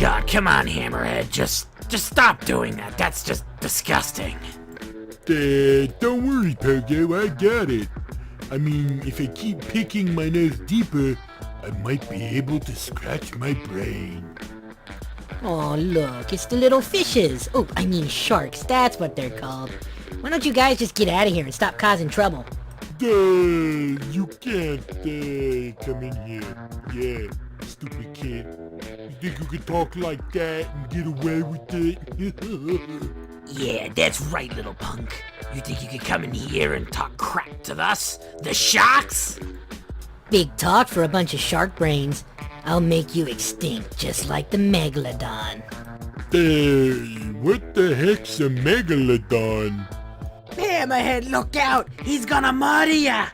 God, come on, Hammerhead. Just stop doing that. That's just disgusting. Don't worry, Pogo, I got it. I mean, if I keep picking my nose deeper, I might be able to scratch my brain. Oh, look, it's the little fishes. Oh, I mean sharks, that's what they're called. Why don't you guys just get out of here and stop causing trouble? You can't come in here. Yeah, stupid kid. You think you could talk like that and get away with it? Yeah, that's right, little punk. You think you could come in here and talk crap to us? The sharks? Big talk for a bunch of shark brains. I'll make you extinct just like the megalodon. What the heck's a megalodon? Hammerhead, look out! He's gonna murder ya!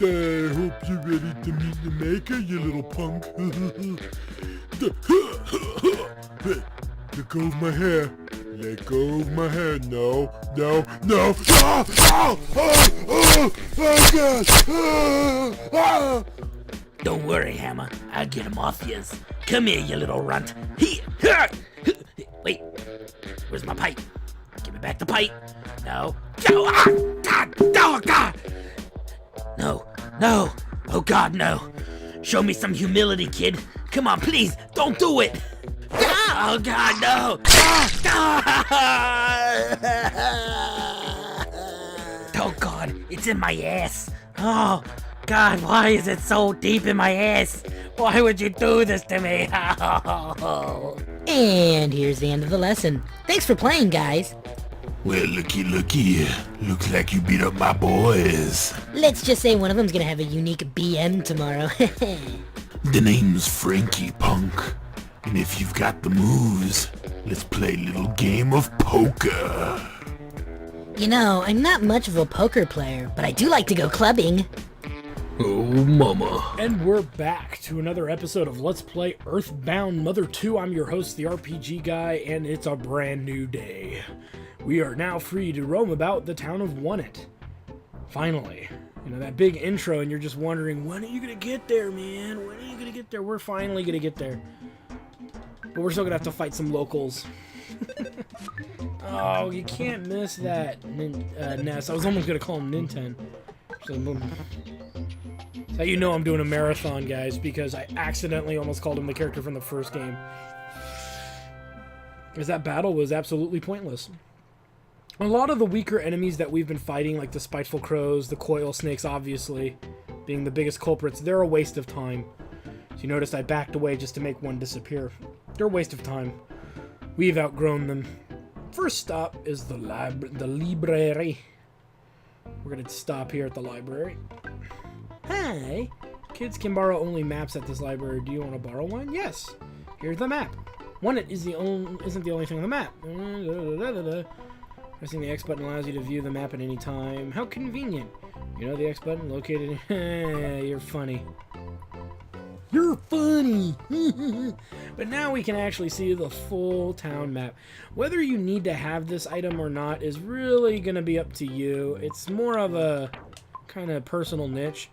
I hope you're ready to meet the maker, you little punk. Let go of my hair. Let go of my hair. No. Oh God! Don't worry, Hammer. I'll get him off yous. Come here, you little runt. Here. Wait. Where's my pipe? Give me back the pipe. No. God. Oh, God. No. Oh, God, no. Show me some humility, kid. Come on, please. Don't do it. Oh, God, no. Oh, God. It's in my ass. Oh, God, why is it so deep in my ass? Why would you do this to me? And here's the end of the lesson. Thanks for playing, guys. Well, looky. Looks like you beat up my boys. Let's just say one of them's gonna have a unique BM tomorrow. The name's Frankie, punk. And if you've got the moves, let's play a little game of poker. You know, I'm not much of a poker player, but I do like to go clubbing. Oh, mama. And we're back to another episode of Let's Play Earthbound Mother 2. I'm your host, the RPG Guy, and it's a brand new day. We are now free to roam about the town of Wonnet. Finally. You know, that big intro, and you're just wondering, when are you going to get there, man? When are you going to get there? We're finally going to get there. But we're still going to have to fight some locals. Oh, you can't miss that Ness. I was almost going to call him Ninten. So how you know I'm doing a marathon, guys, because I accidentally almost called him the character from the first game. Because that battle was absolutely pointless. A lot of the weaker enemies that we've been fighting, like the Spiteful Crows, the Coil Snakes, obviously, being the biggest culprits, they're a waste of time. So you noticed I backed away just to make one disappear. They're a waste of time. We've outgrown them. First stop is the library. We're going to stop here at the library. Hi. Kids can borrow only maps at this library. Do you want to borrow one? Yes. Here's the map. Wonnet isn't the only thing on the map. Pressing the X button allows you to view the map at any time. How convenient. You know the X button located... You're funny. You're funny! But now we can actually see the full town map. Whether you need to have this item or not is really going to be up to you. It's more of a kind of personal niche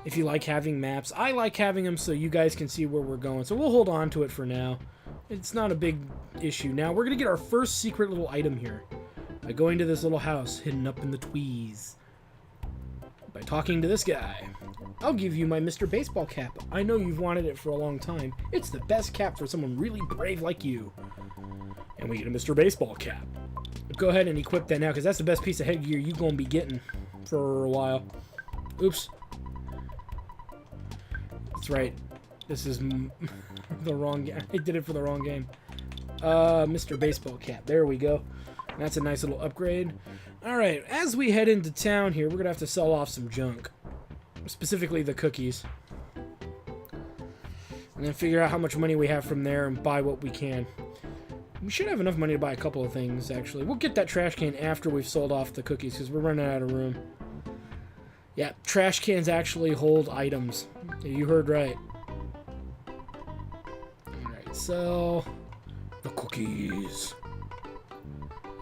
if you like having maps. I like having them so you guys can see where we're going. So we'll hold on to it for now. It's not a big issue. Now we're going to get our first secret little item here. By going to this little house hidden up in the tweez. By talking to this guy. I'll give you my Mr. Baseball cap. I know you've wanted it for a long time. It's the best cap for someone really brave like you. And we get a Mr. Baseball cap. Go ahead and equip that now, because that's the best piece of headgear you're going to be getting for a while. Oops. That's right. This is the wrong game. I did it for the wrong game. Mr. Baseball cap. There we go. That's a nice little upgrade. Alright, as we head into town here, we're going to have to sell off some junk. Specifically the cookies. And then figure out how much money we have from there and buy what we can. We should have enough money to buy a couple of things, actually. We'll get that trash can after we've sold off the cookies, because we're running out of room. Yeah, trash cans actually hold items. You heard right. Alright, so... the cookies.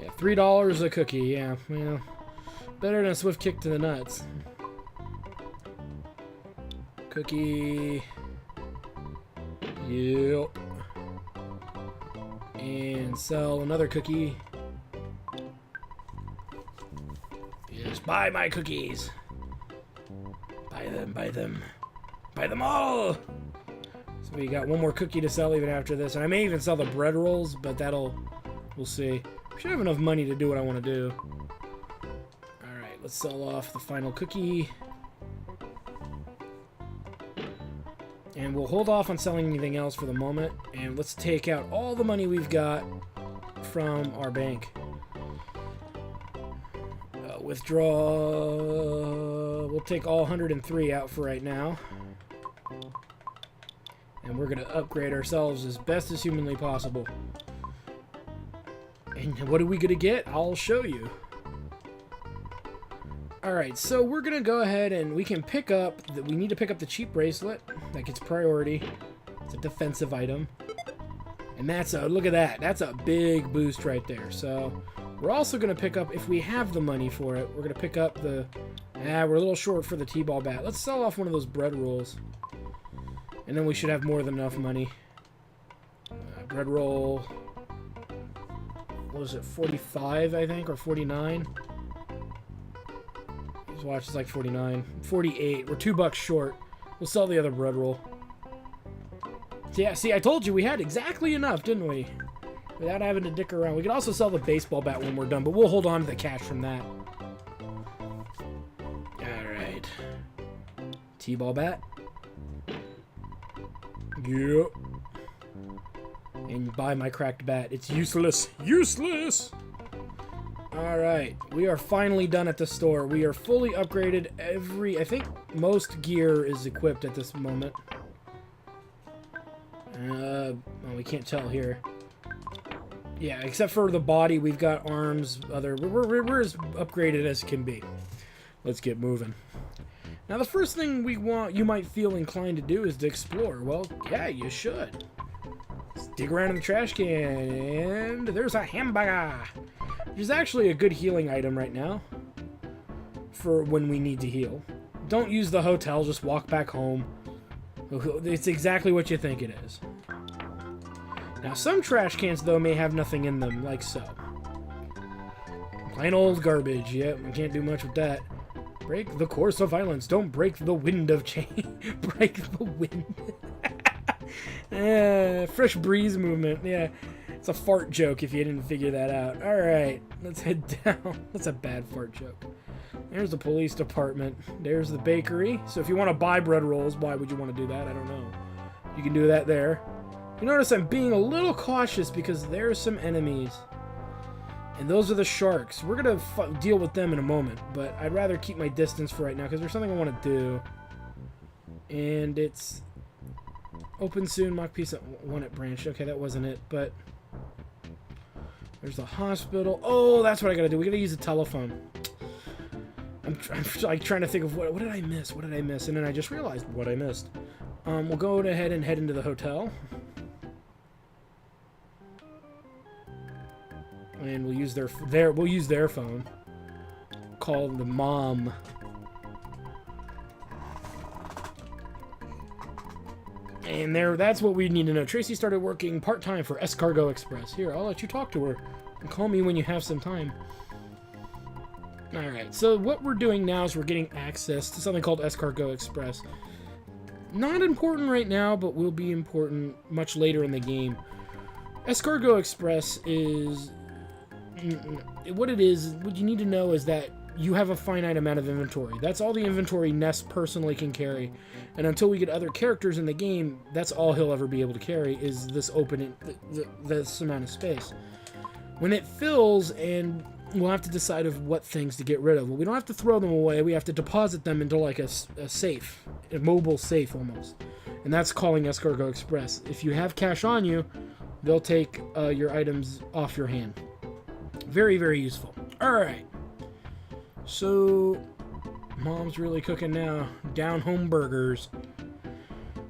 Yeah, $3 a cookie, yeah. Well, better than a swift kick to the nuts. Cookie. Yep. And sell another cookie. Yes, buy my cookies. Buy them, buy them. Buy them all! So we got one more cookie to sell even after this. And I may even sell the bread rolls, but we'll see. We should have enough money to do what I want to do. Alright, let's sell off the final cookie. And we'll hold off on selling anything else for the moment. And let's take out all the money we've got from our bank. Withdraw. We'll take all 103 out for right now. And we're going to upgrade ourselves as best as humanly possible. And what are we going to get? I'll show you. Alright, so we're going to go ahead and we can pick up... we need to pick up the cheap bracelet. That gets priority. It's a defensive item. And that's a... look at that. That's a big boost right there. So we're also going to pick up... if we have the money for it, we're going to pick up the... we're a little short for the T-ball bat. Let's sell off one of those bread rolls. And then we should have more than enough money. Bread roll... what was it? 45, I think? Or 49? Let's watch. It's like 49. 48. We're $2 short. We'll sell the other bread roll. Yeah, see, I told you we had exactly enough, didn't we? Without having to dick around. We could also sell the baseball bat when we're done, but we'll hold on to the cash from that. Alright. T-ball bat. Yep. And buy my cracked bat. It's useless. Useless! Alright. We are finally done at the store. We are fully upgraded. I think most gear is equipped at this moment. Well, we can't tell here. Yeah, except for the body, we've got arms, we're as upgraded as can be. Let's get moving. Now, the first thing you might feel inclined to do is to explore. Well, yeah, you should. Let's dig around in the trash can, and there's a hamburger, which is actually a good healing item right now for when we need to heal. Don't use the hotel, just walk back home. It's exactly what you think it is. Now, some trash cans, though, may have nothing in them, like so. Plain old garbage. Yep, we can't do much with that. Break the course of violence. Don't break the wind of change. Break the wind. Fresh breeze movement. Yeah, it's a fart joke if you didn't figure that out. Alright, let's head down. That's a bad fart joke. There's the police department. There's the bakery. So if you want to buy bread rolls, why would you want to do that? I don't know. You can do that there. You notice I'm being a little cautious because there's some enemies. And those are the sharks. We're going to deal with them in a moment. But I'd rather keep my distance for right now because there's something I want to do. And it's... open soon, mock piece at one at branch. Okay, that wasn't it, but... there's the hospital. Oh, that's what I gotta do. We gotta use a telephone. I'm like trying to think of what did I miss? What did I miss? And then I just realized what I missed. We'll go ahead and head into the hotel. And we'll use their phone. Call the mom. And that's what we need to know. Tracy started working part-time for Escargot Express. Here, I'll let you talk to her. And call me when you have some time. Alright, so what we're doing now is we're getting access to something called Escargot Express. Not important right now, but will be important much later in the game. Escargot Express is... what it is, what you need to know is that you have a finite amount of inventory. That's all the inventory Ness personally can carry. And until we get other characters in the game, that's all he'll ever be able to carry is this this amount of space. When it fills, and we'll have to decide of what things to get rid of. Well, we don't have to throw them away. We have to deposit them into like a safe, a mobile safe almost. And that's calling Escargot Express. If you have cash on you, they'll take your items off your hand. Very, very useful. All right. So, Mom's really cooking now. Down home burgers.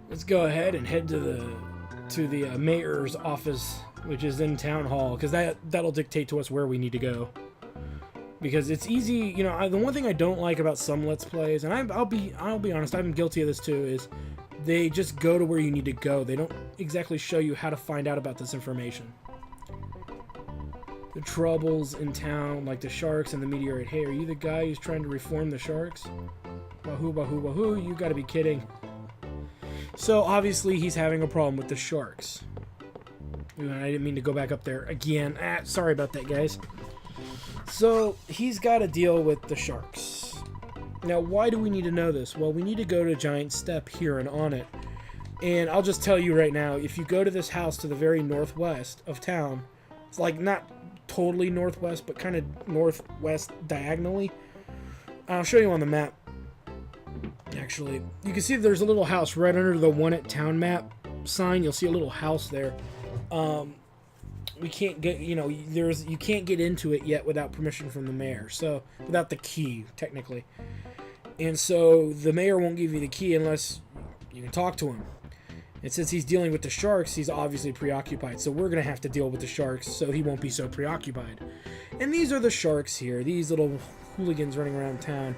Let's go ahead and head to the mayor's office, which is in town hall, because that'll dictate to us where we need to go. Because it's easy, you know. The one thing I don't like about some Let's Plays, and I'll be honest, I'm guilty of this too, is they just go to where you need to go. They don't exactly show you how to find out about this information. the troubles in town, like the sharks and the meteorite. Hey, are you the guy who's trying to reform the sharks? Wahoo, wahoo, wahoo, you gotta be kidding. So, obviously, he's having a problem with the sharks. Ooh, I didn't mean to go back up there again. Sorry about that, guys. So, he's got to deal with the sharks. Now, why do we need to know this? Well, we need to go to Giant Step here and on it. And I'll just tell you right now, if you go to this house to the very northwest of town, it's like not totally northwest, but kind of northwest diagonally. I'll show you on the map. Actually, you can see there's a little house right under the one at town map sign. You'll see a little house there. We can't get, you can't get into it yet without permission from the mayor. So, without the key, technically. And so, the mayor won't give you the key unless you can talk to him. And since he's dealing with the sharks, he's obviously preoccupied. So, we're going to have to deal with the sharks so he won't be so preoccupied. And these are the sharks here. These little hooligans running around town.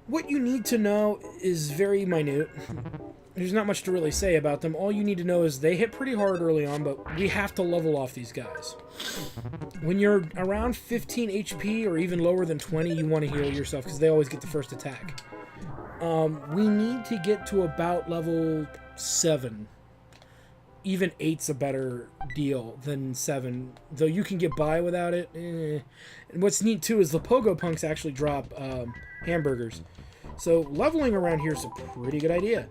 What you need to know is very minute. There's not much to really say about them. All you need to know is they hit pretty hard early on, but we have to level off these guys. When you're around 15 HP or even lower than 20, you want to heal yourself because they always get the first attack. We need to get to about level 7. Even 8's a better deal than 7, though you can get by without it. And what's neat too is the pogo punks actually drop hamburgers. So leveling around here is a pretty good idea.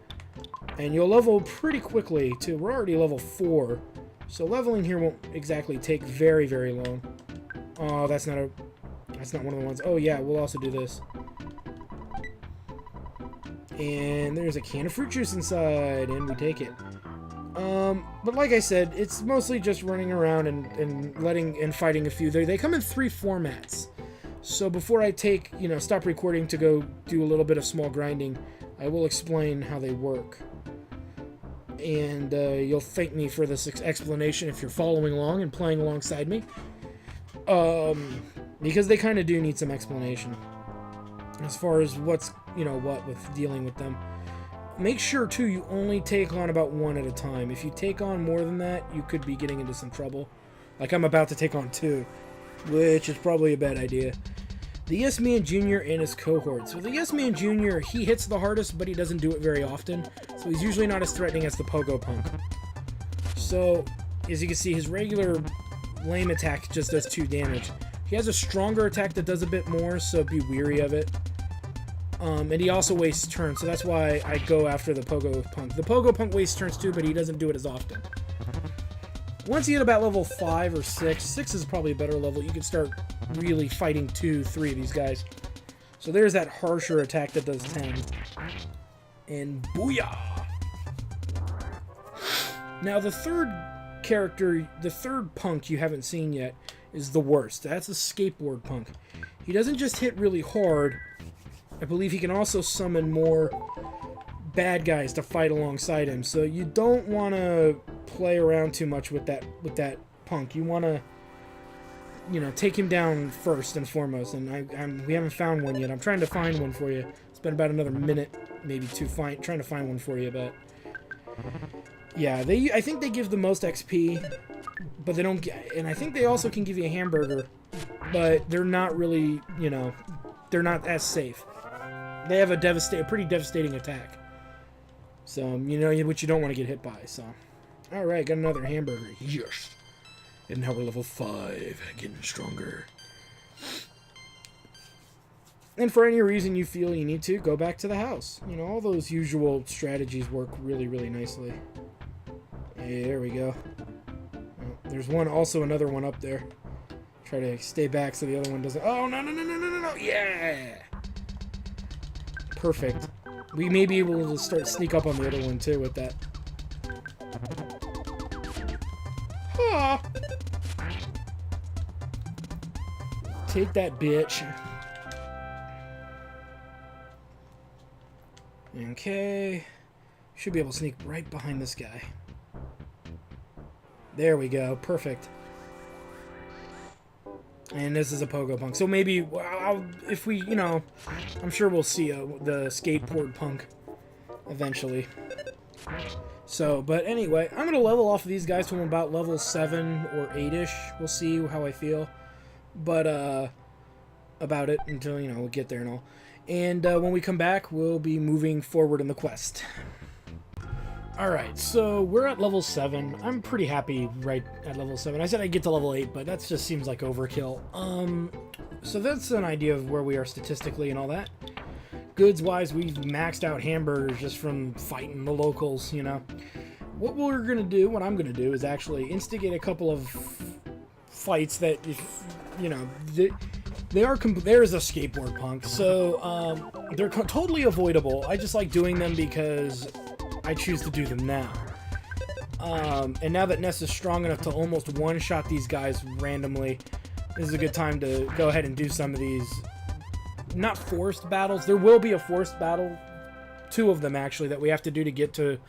And you'll level pretty quickly too. We're already level 4. So leveling here won't exactly take very, very long. Oh, that's not one of the ones. Oh yeah, we'll also do this. And there's a can of fruit juice inside, and we take it. But like I said, it's mostly just running around and fighting a few. They come in 3 formats. So before I stop recording to go do a little bit of small grinding, I will explain how they work. And you'll thank me for this explanation if you're following along and playing alongside me. Because they kind of do need some explanation. As far as what with dealing with them. Make sure, too, you only take on about 1 at a time. If you take on more than that, you could be getting into some trouble. Like I'm about to take on 2, which is probably a bad idea. The Yes Man Jr. and his cohort. So the Yes Man Jr., he hits the hardest, but he doesn't do it very often. So he's usually not as threatening as the Pogo Punk. So, as you can see, his regular lame attack just does 2 damage. He has a stronger attack that does a bit more, so be weary of it. And he also wastes turns, so that's why I go after the Pogo Punk. The Pogo Punk wastes turns too, but he doesn't do it as often. Once you get about level 5 or 6, 6 is probably a better level, you can start really fighting 2, 3 of these guys. So there's that harsher attack that does 10. And booyah! Now the third character, the third punk you haven't seen yet, is the worst. That's a skateboard punk. He doesn't just hit really hard. I believe he can also summon more bad guys to fight alongside him. So you don't want to play around too much with that punk. You want to, take him down first and foremost. And we haven't found one yet. I'm trying to find one for you. It's been about another minute, maybe 2, trying to find one for you. But yeah, I think they give the most XP, but they don't get. And I think they also can give you a hamburger, but they're not really, they're not as safe. They have a pretty devastating attack. So, which you don't want to get hit by, so. Alright, got another hamburger. Yes! And now we're level 5, getting stronger. And for any reason you feel you need to, go back to the house. All those usual strategies work really, really nicely. Hey, there we go. Oh, there's another one up there. Try to stay back so the other one doesn't. Oh, no! Yeah! Perfect. We may be able to sneak up on the other one too with that. Ah. Take that, bitch. Okay. Should be able to sneak right behind this guy. There we go. Perfect. And this is a Pogo Punk. So maybe, if we, I'm sure we'll see the skateboard punk eventually. So, but anyway, I'm going to level off of these guys to about level 7 or 8-ish. We'll see how I feel. But, about it until, you know, we'll get there and all. And when we come back, we'll be moving forward in the quest. Alright, so we're at level 7. I'm pretty happy right at level 7. I said I'd get to level 8, but that just seems like overkill. So that's an idea of where we are statistically and all that. Goods-wise, we've maxed out hamburgers just from fighting the locals, you know. What we're going to do, what I'm going to do, is actually instigate a couple of fights that, you know, there is a skateboard punk, so they're totally avoidable. I just like doing them because I choose to do them now. And now that Ness is strong enough to almost one-shot these guys randomly, this is a good time to go ahead and do some of these, not forced battles. There will be a forced battle, 2 of them actually, that we have to do to get to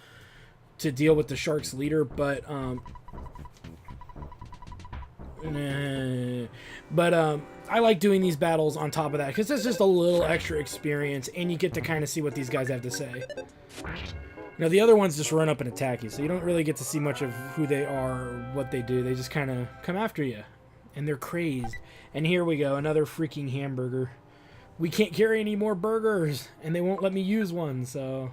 deal with the Shark's leader, but I like doing these battles on top of that because it's just a little extra experience and you get to kind of see what these guys have to say. Now the other ones just run up and attack you, so you don't really get to see much of who they are or what they do. They just kind of come after you and they're crazed. And here we go, another freaking hamburger. We can't carry any more burgers and they won't let me use one, so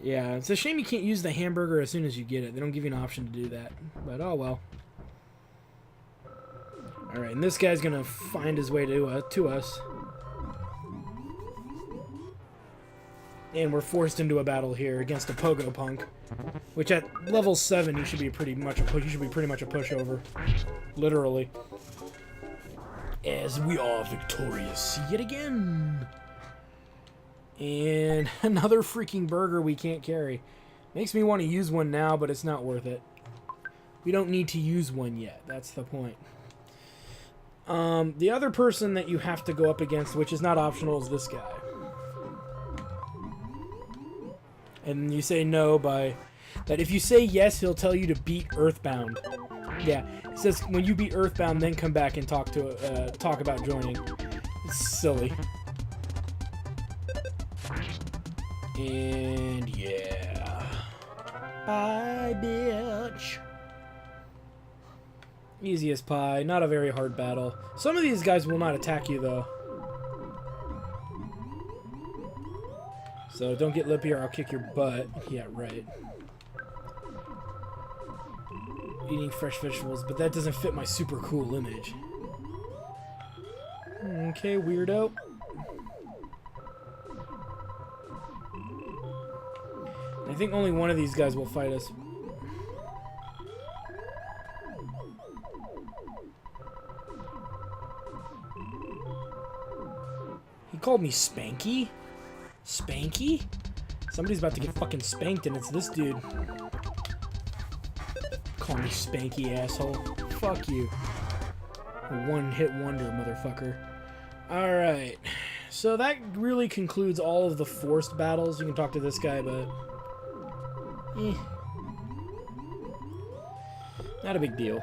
yeah, it's a shame you can't use the hamburger as soon as you get it. They don't give you an option to do that, but oh well. Alright, and this guy's gonna find his way to us. And we're forced into a battle here against a pogo punk. Which at level 7 you should be pretty much a pushover. Literally. As we are victorious yet again. And another freaking burger we can't carry. Makes me want to use one now, but it's not worth it. We don't need to use one yet. That's the point. The other person that you have to go up against, which is not optional, is this guy. And you say no by... that if you say yes, he'll tell you to beat Earthbound. Yeah, it says when you beat Earthbound, then come back and talk about joining. It's silly. And yeah. Bye, bitch. Easy as pie. Not a very hard battle. Some of these guys will not attack you, though. So don't get lippy or I'll kick your butt. Yeah, right. Eating fresh vegetables, but that doesn't fit my super cool image. Okay, weirdo. I think only one of these guys will fight us. He called me Spanky? Spanky? Somebody's about to get fucking spanked and it's this dude. Call me Spanky, asshole. Fuck you. A one-hit wonder, motherfucker. Alright. So that really concludes all of the forced battles. You can talk to this guy, but... not a big deal.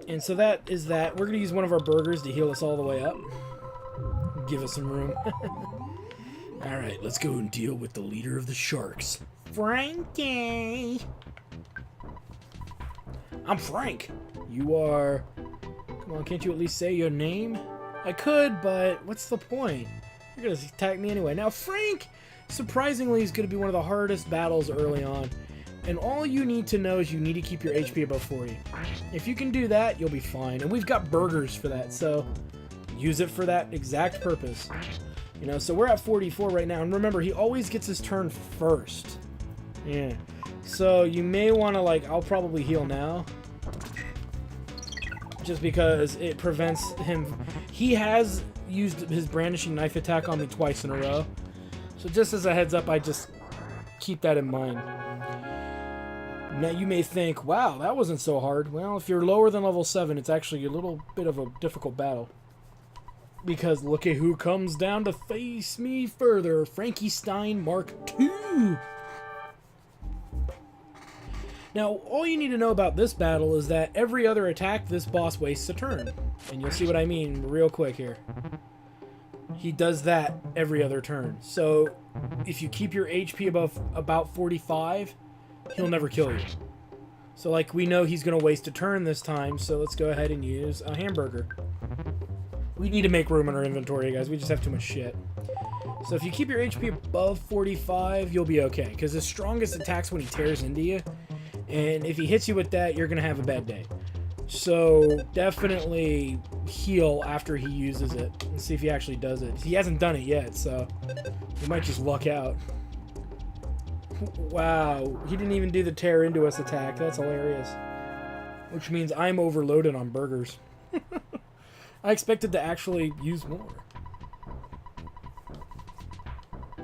And so that is that. We're going to use one of our burgers to heal us all the way up. Give us some room. Alright, let's go and deal with the leader of the Sharks. Frankie! I'm Frank! You are... Come on, can't you at least say your name? I could, but what's the point? You're gonna attack me anyway. Now, Frank, surprisingly, is gonna be one of the hardest battles early on. And all you need to know is you need to keep your HP above 40. If you can do that, you'll be fine. And we've got burgers for that, so use it for that exact purpose. You know, so we're at 44 right now. And remember, he always gets his turn first. Yeah. So you may want to, like, I'll probably heal now. Just because it prevents him. He has used his brandishing knife attack on me twice in a row. So just as a heads up, I just keep that in mind. Now you may think, wow, that wasn't so hard. Well, if you're lower than level 7, it's actually a little bit of a difficult battle. Because look at who comes down to face me further. Frankie Stein Mark II. Now, all you need to know about this battle is that every other attack, this boss wastes a turn. And you'll see what I mean real quick here. He does that every other turn. So, if you keep your HP above about 45, he'll never kill you. So, like, we know he's going to waste a turn this time, so let's go ahead and use a hamburger. We need to make room in our inventory, guys. We just have too much shit. So if you keep your HP above 45, you'll be okay, because his strongest attack's when he tears into you, and if he hits you with that, you're going to have a bad day. So definitely heal after he uses it, and see if he actually does it. He hasn't done it yet, so we might just luck out. Wow, he didn't even do the tear into us attack. That's hilarious. Which means I'm overloaded on burgers. I expected to actually use more.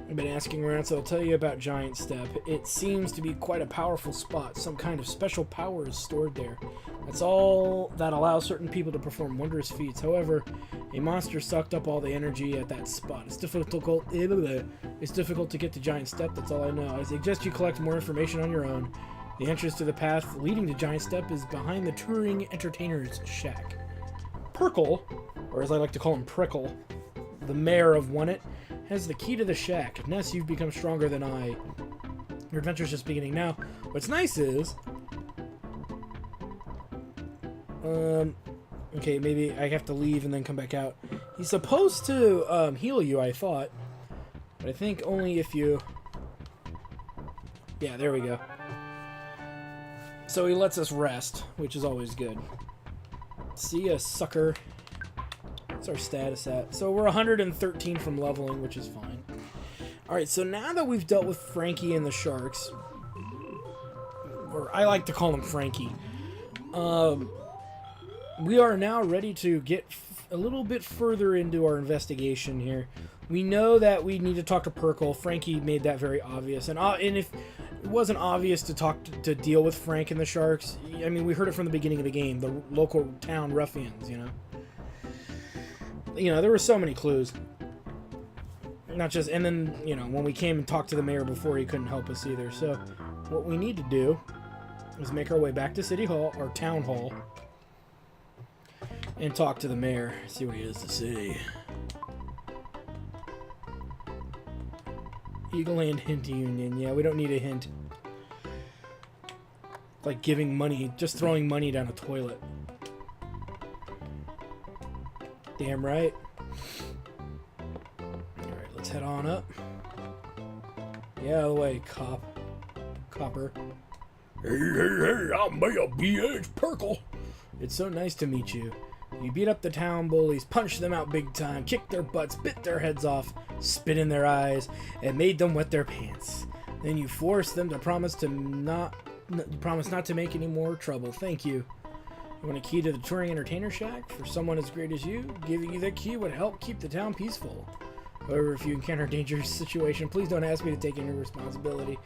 I've been asking around, so I'll tell you about Giant Step. It seems to be quite a powerful spot. Some kind of special power is stored there. That's all that allows certain people to perform wondrous feats. However, a monster sucked up all the energy at that spot. It's difficult to get to Giant Step, that's all I know. I suggest you collect more information on your own. The entrance to the path leading to Giant Step is behind the touring entertainer's shack. Perkle, or as I like to call him Prickle, the mayor of Wonnet, has the key to the shack. Ness, you've become stronger than I. Your adventure's just beginning now. What's nice is... okay, maybe I have to leave and then come back out. He's supposed to heal you, I thought. But I think only if you... Yeah, there we go. So he lets us rest, which is always good. See ya, sucker. What's our status at? So we're 113 from leveling, which is fine. Alright, so now that we've dealt with Frankie and the sharks, or I like to call him Frankie, we are now ready to get a little bit further into our investigation here. We know that we need to talk to Perkle. Frankie made that very obvious. And if it wasn't obvious to deal with Frank and the sharks, I mean, we heard it from the beginning of the game. The local town ruffians, you know. You know, there were so many clues. Not just, and then, you know, when we came and talked to the mayor before, he couldn't help us either. So, what we need to do is make our way back to City Hall, or Town Hall, and talk to the mayor, see what he has to say. Eagle Land Hint Union. Yeah, we don't need a hint. Like giving money, just throwing money down a toilet. Damn right. Alright, let's head on up. Yeah, out of the way, Copper. Hey, I'm Mayor B.H. Perkle. It's so nice to meet you. You beat up the town bullies, punched them out big time, kicked their butts, bit their heads off, spit in their eyes, and made them wet their pants. Then you forced them to promise not to make any more trouble. Thank you. You want a key to the touring entertainer shack? For someone as great as you, giving you the key would help keep the town peaceful. However, if you encounter a dangerous situation, please don't ask me to take any responsibility.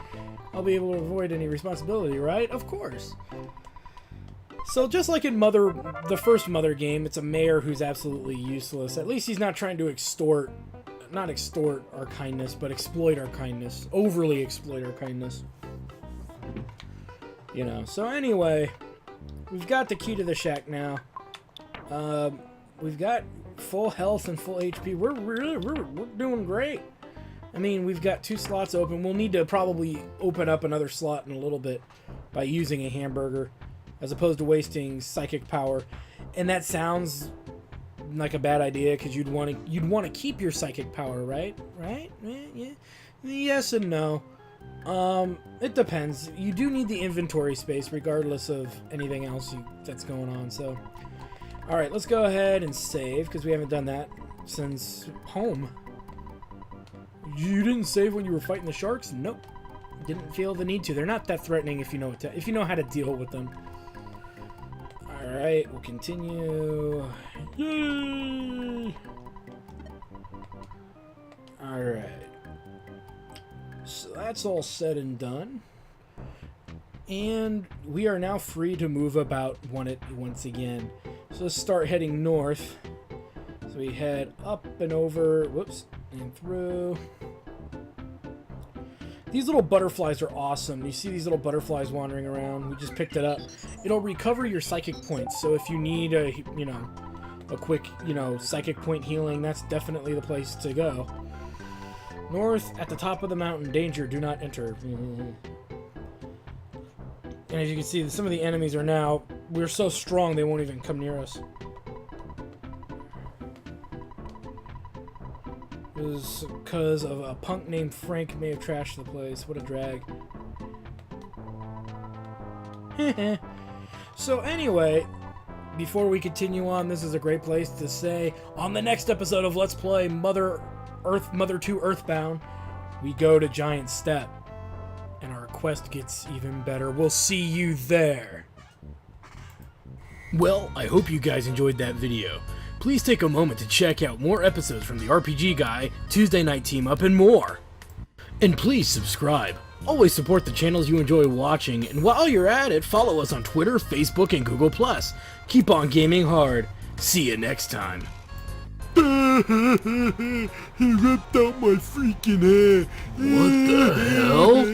I'll be able to avoid any responsibility, right? Of course. So just like in the first Mother game, it's a mayor who's absolutely useless. At least he's not trying to not extort our kindness, but exploit our kindness. Overly exploit our kindness. You know, so anyway, we've got the key to the shack now. We've got full health and full HP. We're doing great. I mean, we've got 2 slots open. We'll need to probably open up another slot in a little bit by using a hamburger, as opposed to wasting psychic power. And that sounds like a bad idea, because you'd want to keep your psychic power, right? Right? Yeah. Yes and no. It depends. You do need the inventory space, regardless of anything else that's going on. So, all right, let's go ahead and save, because we haven't done that since home. You didn't save when you were fighting the sharks? Nope. Didn't feel the need to. They're not that threatening if you know how to deal with them. Alright, we'll continue. Yay! Alright. So that's all said and done. And we are now free to move about once again. So let's start heading north. So we head up and over, whoops, and through. These little butterflies are awesome. You see these little butterflies wandering around. We just picked it up. It'll recover your psychic points. So if you need a quick, psychic point healing, that's definitely the place to go. North at the top of the mountain. Danger, do not enter. And as you can see, some of the enemies are now... We're so strong they won't even come near us. It was because of a punk named Frank may have trashed the place. What a drag. So anyway, before we continue on, this is a great place to say, on the next episode of Let's Play Mother 2 Earthbound, we go to Giant Step, and our quest gets even better. We'll see you there. Well, I hope you guys enjoyed that video. Please take a moment to check out more episodes from the RPG Guy, Tuesday Night Team Up, and more. And please subscribe. Always support the channels you enjoy watching, and while you're at it, follow us on Twitter, Facebook, and Google+. Keep on gaming hard. See you next time. He ripped out my freaking hair. What the hell?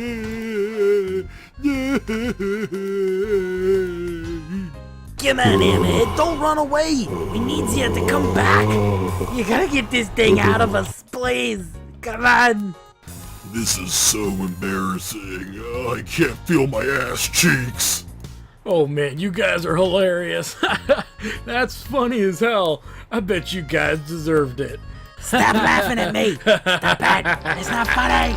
Come on, Hammerhead, don't run away. We need you to come back. You gotta get this thing out of us, please. Come on. This is so embarrassing. I can't feel my ass cheeks. Oh man, you guys are hilarious. That's funny as hell. I bet you guys deserved it. Stop laughing at me. Stop it. It's not funny.